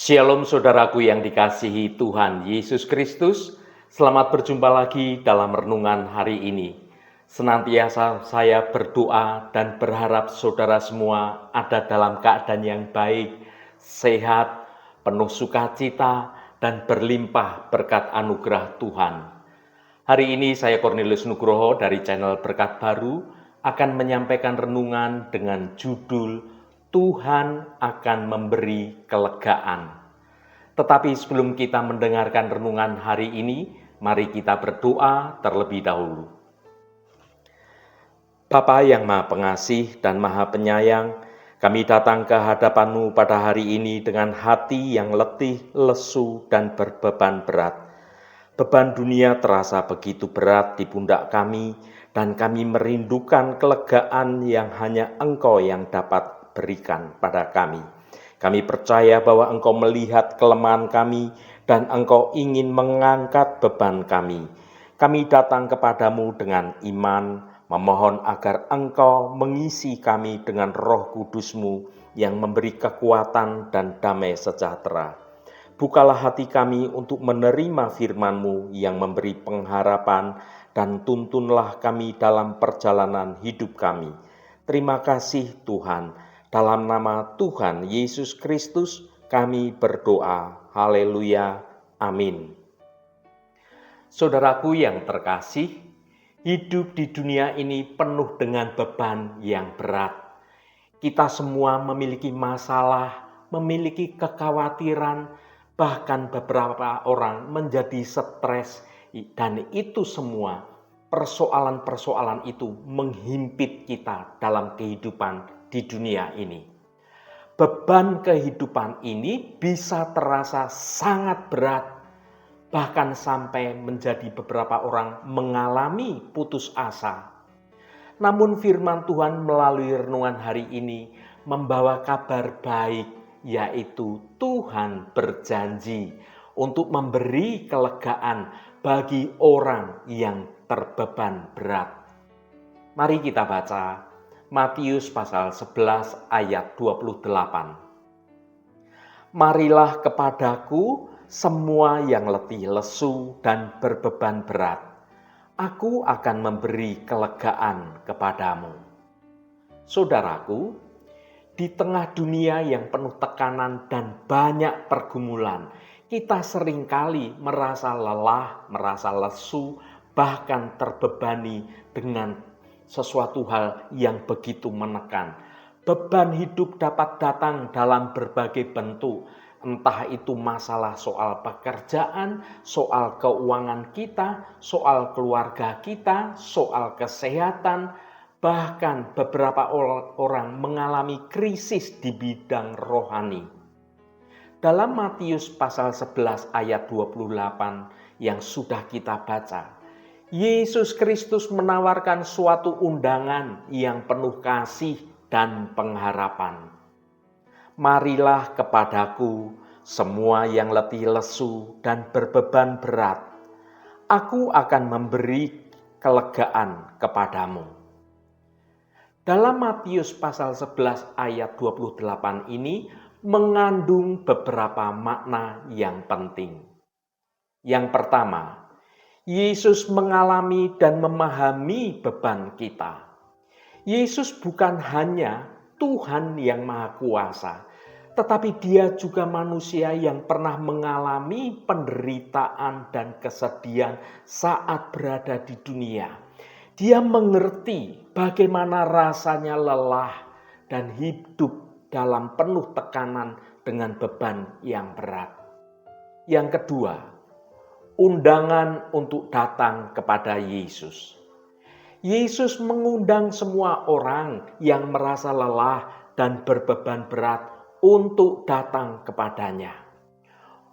Shalom saudaraku yang dikasihi Tuhan Yesus Kristus. Selamat berjumpa lagi dalam renungan hari ini. Senantiasa saya berdoa dan berharap saudara semua ada dalam keadaan yang baik, sehat, penuh sukacita, dan berlimpah berkat anugerah Tuhan. Hari ini saya Cornelius Nugroho dari channel Berkat Baru akan menyampaikan renungan dengan judul Tuhan akan memberi kelegaan. Tetapi sebelum kita mendengarkan renungan hari ini, mari kita berdoa terlebih dahulu. Bapa yang Maha Pengasih dan Maha Penyayang, kami datang ke hadapan-Mu pada hari ini dengan hati yang letih, lesu, dan berbeban berat. Beban dunia terasa begitu berat di pundak kami, dan kami merindukan kelegaan yang hanya Engkau yang dapat berikan pada kami. Kami percaya bahwa Engkau melihat kelemahan kami dan Engkau ingin mengangkat beban kami. Kami datang kepadamu dengan iman, memohon agar Engkau mengisi kami dengan Roh Kudus-Mu yang memberi kekuatan dan damai sejahtera. Bukalah hati kami untuk menerima firman-Mu yang memberi pengharapan dan tuntunlah kami dalam perjalanan hidup kami. Terima kasih Tuhan. Dalam nama Tuhan Yesus Kristus kami berdoa. Haleluya. Amin. Saudaraku yang terkasih, hidup di dunia ini penuh dengan beban yang berat. Kita semua memiliki masalah, memiliki kekhawatiran, bahkan beberapa orang menjadi stres, dan itu semua persoalan-persoalan itu menghimpit kita dalam kehidupan di dunia ini. Beban kehidupan ini bisa terasa sangat berat, bahkan sampai menjadi beberapa orang mengalami putus asa. Namun firman Tuhan melalui renungan hari ini membawa kabar baik, yaitu Tuhan berjanji untuk memberi kelegaan bagi orang yang terbeban berat. Mari kita baca Matius pasal 11 ayat 28. Marilah kepadaku semua yang letih lesu dan berbeban berat. Aku akan memberi kelegaan kepadamu. Saudaraku, di tengah dunia yang penuh tekanan dan banyak pergumulan, kita seringkali merasa lelah, merasa lesu, bahkan terbebani dengan sesuatu hal yang begitu menekan. Beban hidup dapat datang dalam berbagai bentuk, entah itu masalah soal pekerjaan, soal keuangan kita, soal keluarga kita, soal kesehatan, bahkan beberapa orang mengalami krisis di bidang rohani. Dalam Matius pasal 11 ayat 28 yang sudah kita baca, Yesus Kristus menawarkan suatu undangan yang penuh kasih dan pengharapan. Marilah kepadaku semua yang letih lesu dan berbeban berat. Aku akan memberi kelegaan kepadamu. Dalam Matius pasal 11 ayat 28 ini mengandung beberapa makna yang penting. Yang pertama, Yesus mengalami dan memahami beban kita. Yesus bukan hanya Tuhan yang Maha Kuasa, tetapi Dia juga manusia yang pernah mengalami penderitaan dan kesedihan saat berada di dunia. Dia mengerti bagaimana rasanya lelah dan hidup dalam penuh tekanan dengan beban yang berat. Yang kedua, undangan untuk datang kepada Yesus. Yesus mengundang semua orang yang merasa lelah dan berbeban berat untuk datang kepadanya.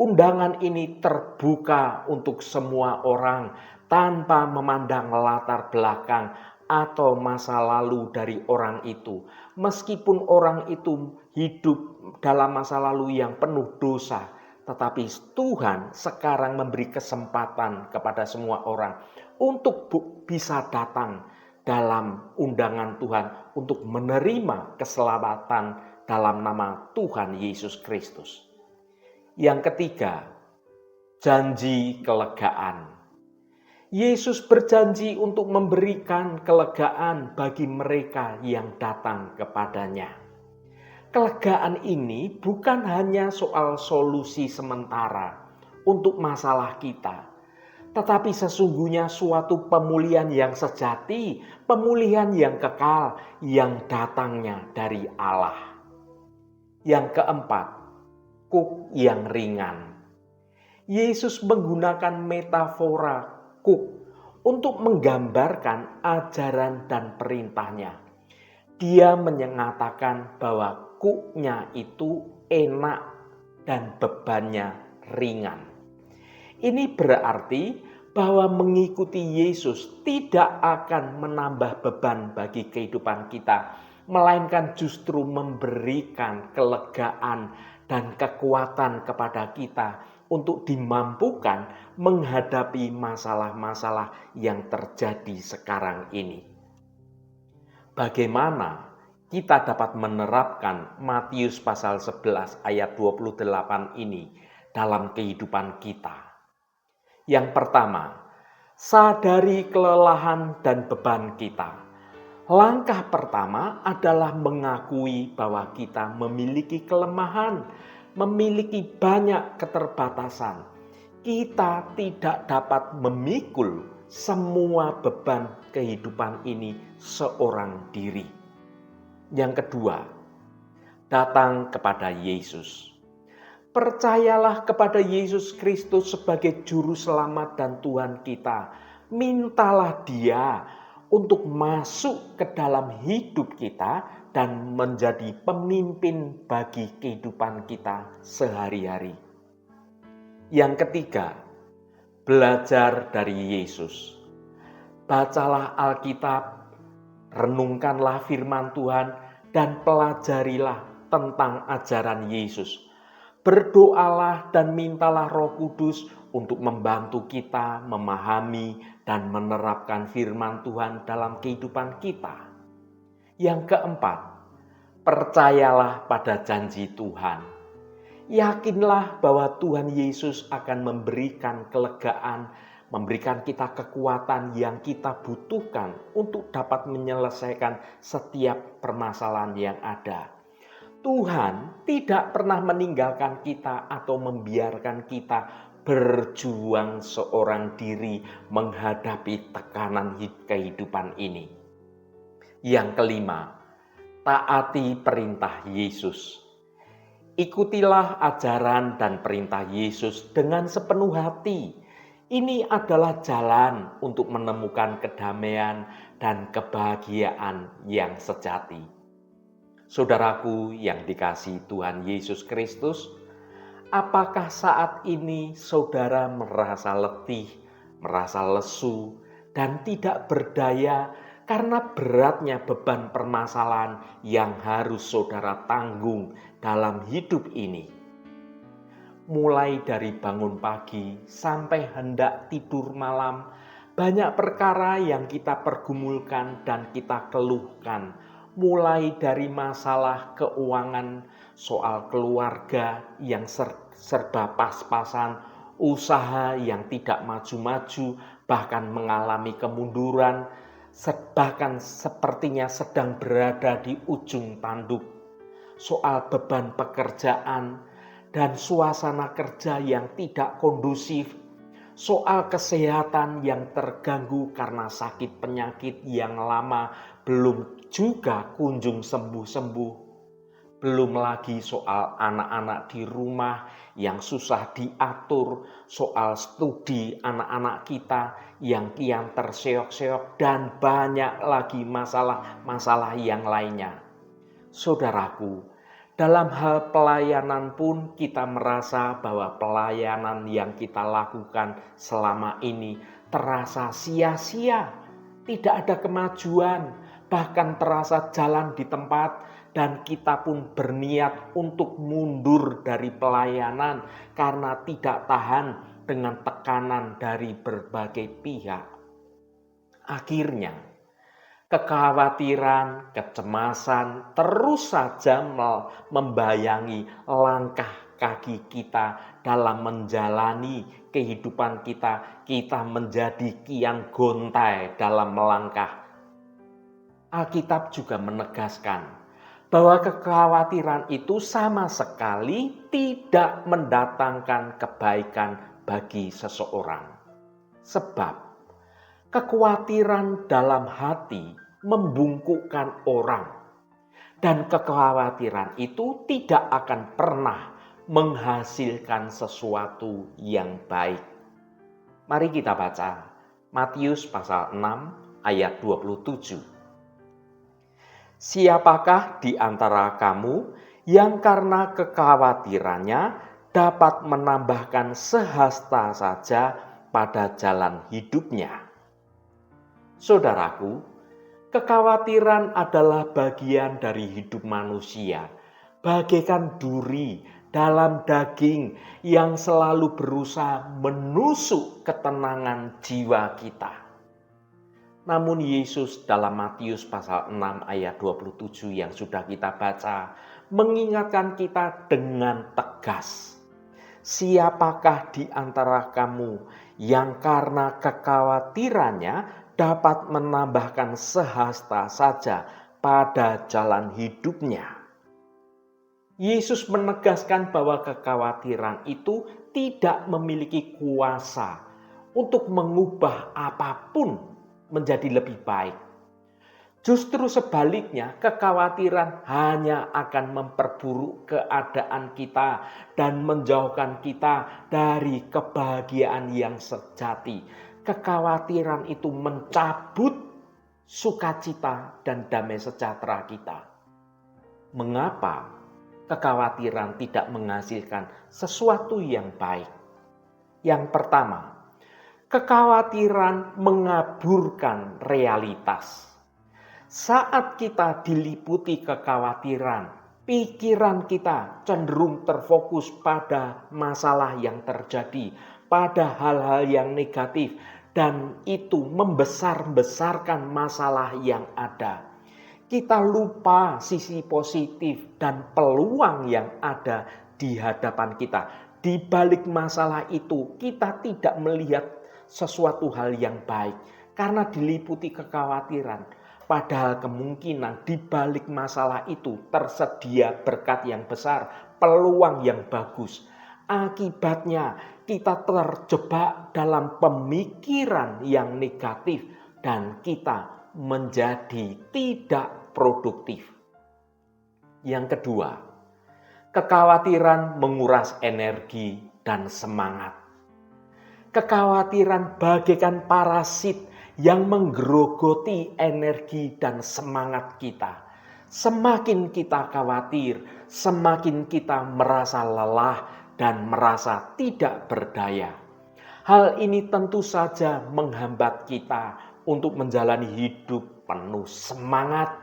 Undangan ini terbuka untuk semua orang tanpa memandang latar belakang atau masa lalu dari orang itu. Meskipun orang itu hidup dalam masa lalu yang penuh dosa, tetapi Tuhan sekarang memberi kesempatan kepada semua orang untuk bisa datang dalam undangan Tuhan untuk menerima keselamatan dalam nama Tuhan Yesus Kristus. Yang ketiga, janji kelegaan. Yesus berjanji untuk memberikan kelegaan bagi mereka yang datang kepadanya. Kelegaan ini bukan hanya soal solusi sementara untuk masalah kita, tetapi sesungguhnya suatu pemulihan yang sejati, pemulihan yang kekal, yang datangnya dari Allah. Yang keempat, kuk yang ringan. Yesus menggunakan metafora kuk untuk menggambarkan ajaran dan perintahnya. Dia menyatakan bahwa kuknya itu enak dan bebannya ringan. Ini berarti bahwa mengikuti Yesus tidak akan menambah beban bagi kehidupan kita, melainkan justru memberikan kelegaan dan kekuatan kepada kita untuk dimampukan menghadapi masalah-masalah yang terjadi sekarang ini. Bagaimana kita dapat menerapkan Matius pasal 11 ayat 28 ini dalam kehidupan kita? Yang pertama, sadari kelelahan dan beban kita. Langkah pertama adalah mengakui bahwa kita memiliki kelemahan, memiliki banyak keterbatasan. Kita tidak dapat memikul semua beban kehidupan ini seorang diri. Yang kedua, datang kepada Yesus. Percayalah kepada Yesus Kristus sebagai juru selamat dan Tuhan kita. Mintalah Dia untuk masuk ke dalam hidup kita dan menjadi pemimpin bagi kehidupan kita sehari-hari. Yang ketiga, belajar dari Yesus. Bacalah Alkitab, renungkanlah firman Tuhan, dan pelajarilah tentang ajaran Yesus. Berdoalah dan mintalah Roh Kudus untuk membantu kita memahami dan menerapkan firman Tuhan dalam kehidupan kita. Yang keempat, percayalah pada janji Tuhan. Yakinlah bahwa Tuhan Yesus akan memberikan kelegaan, memberikan kita kekuatan yang kita butuhkan untuk dapat menyelesaikan setiap permasalahan yang ada. Tuhan tidak pernah meninggalkan kita atau membiarkan kita berjuang seorang diri menghadapi tekanan kehidupan ini. Yang kelima, taati perintah Yesus. Ikutilah ajaran dan perintah Yesus dengan sepenuh hati. Ini adalah jalan untuk menemukan kedamaian dan kebahagiaan yang sejati. Saudaraku yang dikasihi Tuhan Yesus Kristus, apakah saat ini saudara merasa letih, merasa lesu, dan tidak berdaya karena beratnya beban permasalahan yang harus saudara tanggung dalam hidup ini? Mulai dari bangun pagi sampai hendak tidur malam, banyak perkara yang kita pergumulkan dan kita keluhkan. Mulai dari masalah keuangan, soal keluarga yang serba pas-pasan, usaha yang tidak maju-maju, bahkan mengalami kemunduran, bahkan sepertinya sedang berada di ujung tanduk. Soal beban pekerjaan dan suasana kerja yang tidak kondusif, soal kesehatan yang terganggu karena sakit penyakit yang lama belum juga kunjung sembuh-sembuh. Belum lagi soal anak-anak di rumah yang susah diatur, soal studi anak-anak kita yang kian terseok-seok, dan banyak lagi masalah-masalah yang lainnya. Saudaraku, dalam hal pelayanan pun kita merasa bahwa pelayanan yang kita lakukan selama ini terasa sia-sia, tidak ada kemajuan, bahkan terasa jalan di tempat, dan kita pun berniat untuk mundur dari pelayanan karena tidak tahan dengan tekanan dari berbagai pihak. Akhirnya, kekhawatiran, kecemasan terus saja membayangi langkah kaki kita dalam menjalani kehidupan kita, kita menjadi kian gontai dalam melangkah. Alkitab juga menegaskan bahwa kekhawatiran itu sama sekali tidak mendatangkan kebaikan bagi seseorang. Sebab kekhawatiran dalam hati membungkukkan orang, dan kekhawatiran itu tidak akan pernah menghasilkan sesuatu yang baik. Mari kita baca Matius pasal 6 ayat 27. Siapakah di antara kamu yang karena kekhawatirannya dapat menambahkan sehasta saja pada jalan hidupnya? Saudaraku, kekhawatiran adalah bagian dari hidup manusia, bagaikan duri dalam daging yang selalu berusaha menusuk ketenangan jiwa kita. Namun Yesus dalam Matius pasal 6 ayat 27 yang sudah kita baca mengingatkan kita dengan tegas. Siapakah di antara kamu yang karena kekhawatirannya dapat menambahkan sehasta saja pada jalan hidupnya? Yesus menegaskan bahwa kekhawatiran itu tidak memiliki kuasa untuk mengubah apapun menjadi lebih baik. Justru sebaliknya, kekhawatiran hanya akan memperburuk keadaan kita dan menjauhkan kita dari kebahagiaan yang sejati. Kekhawatiran itu mencabut sukacita dan damai sejahtera kita. Mengapa kekhawatiran tidak menghasilkan sesuatu yang baik? Yang pertama, kekhawatiran mengaburkan realitas. Saat kita diliputi kekhawatiran, pikiran kita cenderung terfokus pada masalah yang terjadi, pada hal-hal yang negatif, dan itu membesar-besarkan masalah yang ada. Kita lupa sisi positif dan peluang yang ada di hadapan kita. Di balik masalah itu, kita tidak melihat sesuatu hal yang baik karena diliputi kekhawatiran. Padahal kemungkinan di balik masalah itu tersedia berkat yang besar, peluang yang bagus. Akibatnya kita terjebak dalam pemikiran yang negatif dan kita menjadi tidak produktif. Yang kedua, kekhawatiran menguras energi dan semangat. Kekhawatiran bagaikan parasit yang menggerogoti energi dan semangat kita. Semakin kita khawatir, semakin kita merasa lelah dan merasa tidak berdaya. Hal ini tentu saja menghambat kita untuk menjalani hidup penuh semangat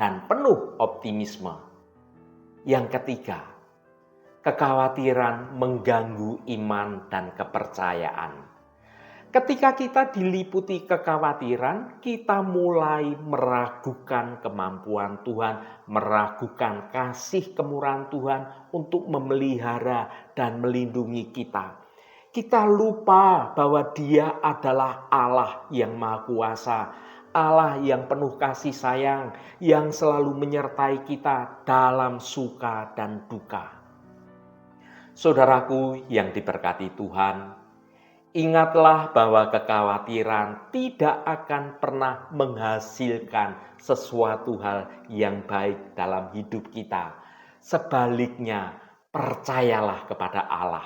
dan penuh optimisme. Yang ketiga, kekhawatiran mengganggu iman dan kepercayaan. Ketika kita diliputi kekhawatiran, kita mulai meragukan kemampuan Tuhan, meragukan kasih kemurahan Tuhan untuk memelihara dan melindungi kita. Kita lupa bahwa Dia adalah Allah yang Maha Kuasa, Allah yang penuh kasih sayang, yang selalu menyertai kita dalam suka dan duka. Saudaraku yang diberkati Tuhan, ingatlah bahwa kekhawatiran tidak akan pernah menghasilkan sesuatu hal yang baik dalam hidup kita. Sebaliknya, percayalah kepada Allah.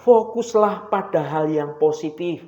Fokuslah pada hal yang positif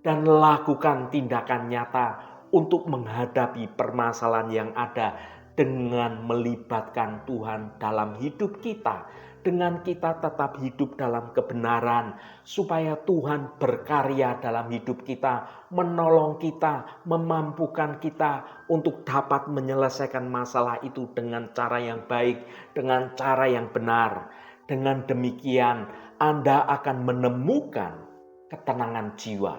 dan lakukan tindakan nyata untuk menghadapi permasalahan yang ada dengan melibatkan Tuhan dalam hidup kita. Dengan kita tetap hidup dalam kebenaran, supaya Tuhan berkarya dalam hidup kita, menolong kita, memampukan kita untuk dapat menyelesaikan masalah itu dengan cara yang baik, dengan cara yang benar. Dengan demikian, Anda akan menemukan ketenangan jiwa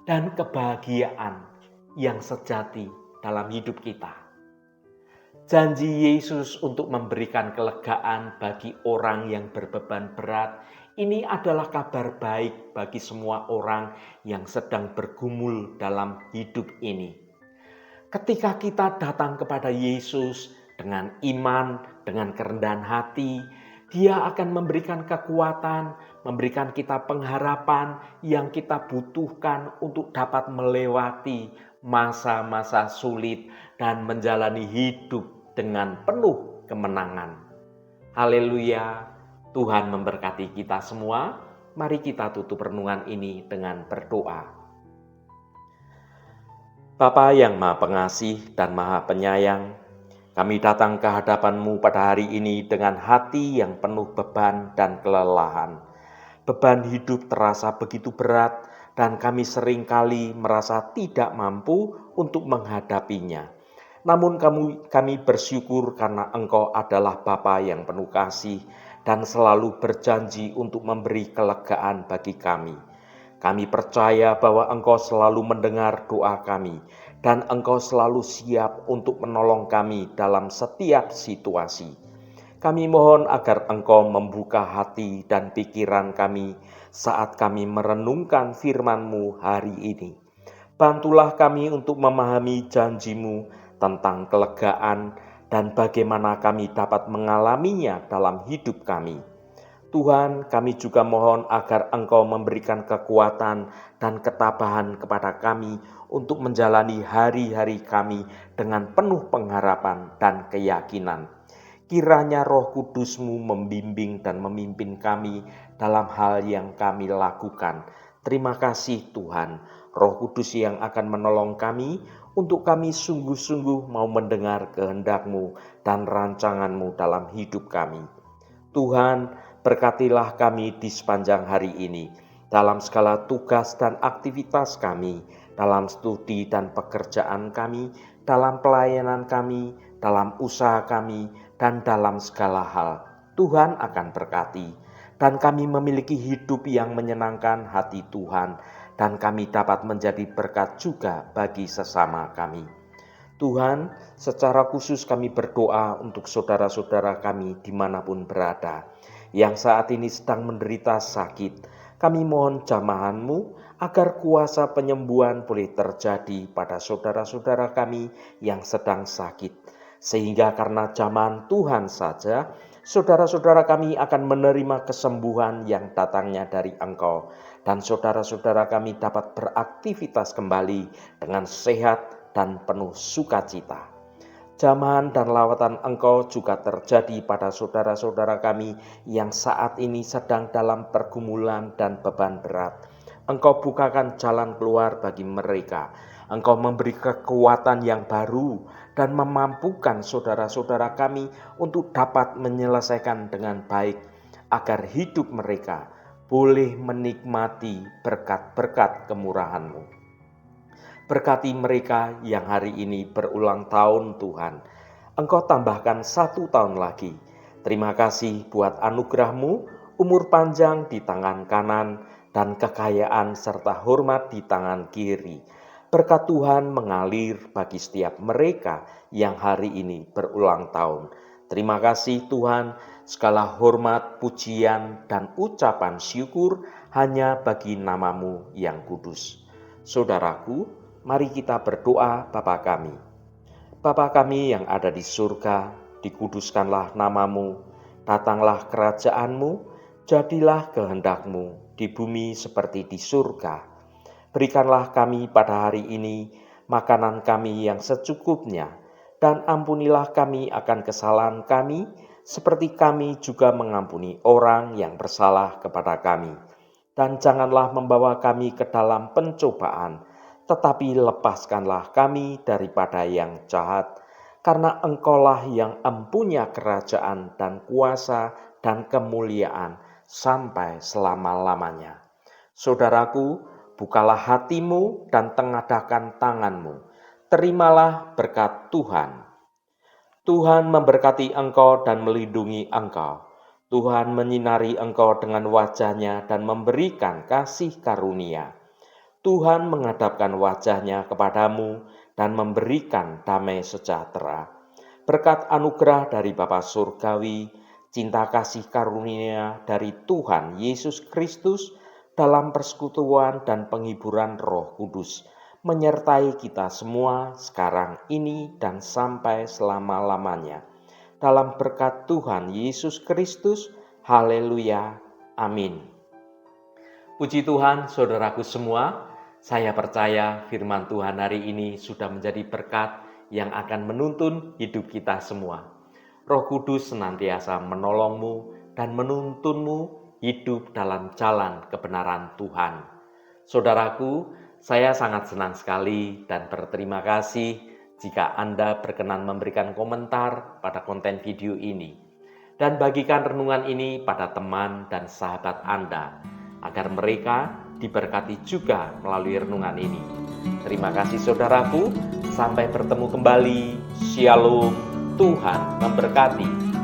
dan kebahagiaan yang sejati dalam hidup kita. Janji Yesus untuk memberikan kelegaan bagi orang yang berbeban berat, ini adalah kabar baik bagi semua orang yang sedang bergumul dalam hidup ini. Ketika kita datang kepada Yesus dengan iman, dengan kerendahan hati, Dia akan memberikan kekuatan, memberikan kita pengharapan yang kita butuhkan untuk dapat melewati masa-masa sulit dan menjalani hidup dengan penuh kemenangan. Haleluya, Tuhan memberkati kita semua. Mari kita tutup renungan ini dengan berdoa. Bapa yang Maha Pengasih dan Maha Penyayang, kami datang ke hadapan-Mu pada hari ini dengan hati yang penuh beban dan kelelahan. Beban hidup terasa begitu berat dan kami seringkali merasa tidak mampu untuk menghadapinya. Namun kami bersyukur karena Engkau adalah Bapa yang penuh kasih dan selalu berjanji untuk memberi kelegaan bagi kami. Kami percaya bahwa Engkau selalu mendengar doa kami dan Engkau selalu siap untuk menolong kami dalam setiap situasi. Kami mohon agar Engkau membuka hati dan pikiran kami saat kami merenungkan firman-Mu hari ini. Bantulah kami untuk memahami janji-Mu tentang kelegaan dan bagaimana kami dapat mengalaminya dalam hidup kami. Tuhan, kami juga mohon agar Engkau memberikan kekuatan dan ketabahan kepada kami untuk menjalani hari-hari kami dengan penuh pengharapan dan keyakinan. Kiranya Roh Kudus-Mu membimbing dan memimpin kami dalam hal yang kami lakukan. Terima kasih Tuhan, Roh Kudus yang akan menolong kami untuk kami sungguh-sungguh mau mendengar kehendak-Mu dan rancangan-Mu dalam hidup kami. Tuhan, berkatilah kami di sepanjang hari ini, dalam segala tugas dan aktivitas kami, dalam studi dan pekerjaan kami, dalam pelayanan kami, dalam usaha kami, dan dalam segala hal. Tuhan akan berkati, dan kami memiliki hidup yang menyenangkan hati Tuhan, dan kami dapat menjadi berkat juga bagi sesama kami. Tuhan, secara khusus kami berdoa untuk saudara-saudara kami dimanapun berada, yang saat ini sedang menderita sakit. Kami mohon jamahan-Mu agar kuasa penyembuhan boleh terjadi pada saudara-saudara kami yang sedang sakit. Sehingga karena jamahan Tuhan saja, saudara-saudara kami akan menerima kesembuhan yang datangnya dari Engkau. Dan saudara-saudara kami dapat beraktivitas kembali dengan sehat dan penuh sukacita. Jamahan dan lawatan Engkau juga terjadi pada saudara-saudara kami yang saat ini sedang dalam pergumulan dan beban berat. Engkau bukakan jalan keluar bagi mereka. Engkau memberi kekuatan yang baru dan memampukan saudara-saudara kami untuk dapat menyelesaikan dengan baik agar hidup mereka boleh menikmati berkat-berkat kemurahan-Mu. Berkati mereka yang hari ini berulang tahun Tuhan. Engkau tambahkan 1 tahun lagi. Terima kasih buat anugerah-Mu, umur panjang di tangan kanan, dan kekayaan serta hormat di tangan kiri. Berkat Tuhan mengalir bagi setiap mereka yang hari ini berulang tahun. Terima kasih Tuhan, segala hormat, pujian, dan ucapan syukur hanya bagi nama-Mu yang kudus. Saudaraku, mari kita berdoa Bapa kami. Bapa kami yang ada di surga, dikuduskanlah nama-Mu, datanglah kerajaan-Mu, jadilah kehendak-Mu di bumi seperti di surga. Berikanlah kami pada hari ini makanan kami yang secukupnya, dan ampunilah kami akan kesalahan kami, seperti kami juga mengampuni orang yang bersalah kepada kami. Dan janganlah membawa kami ke dalam pencobaan, tetapi lepaskanlah kami daripada yang jahat, karena Engkaulah yang empunya kerajaan dan kuasa dan kemuliaan sampai selama-lamanya. Saudaraku, bukalah hatimu dan tengadahkan tanganmu. Terimalah berkat Tuhan. Tuhan memberkati engkau dan melindungi engkau. Tuhan menyinari engkau dengan wajah-Nya dan memberikan kasih karunia. Tuhan menghadapkan wajah-Nya kepadamu dan memberikan damai sejahtera. berkat anugerah dari Bapa Surgawi, cinta kasih karunia dari Tuhan Yesus Kristus, dalam persekutuan dan penghiburan Roh Kudus, menyertai kita semua sekarang ini dan sampai selama-lamanya. Dalam berkat Tuhan Yesus Kristus, haleluya, amin. Puji Tuhan, saudaraku semua, saya percaya firman Tuhan hari ini sudah menjadi berkat yang akan menuntun hidup kita semua. Roh Kudus senantiasa menolongmu dan menuntunmu hidup dalam jalan kebenaran Tuhan. Saudaraku, saya sangat senang sekali dan berterima kasih jika Anda berkenan memberikan komentar pada konten video ini dan bagikan renungan ini pada teman dan sahabat Anda agar mereka diberkati juga melalui renungan ini. Terima kasih saudaraku, sampai bertemu kembali. Shalom, Tuhan memberkati.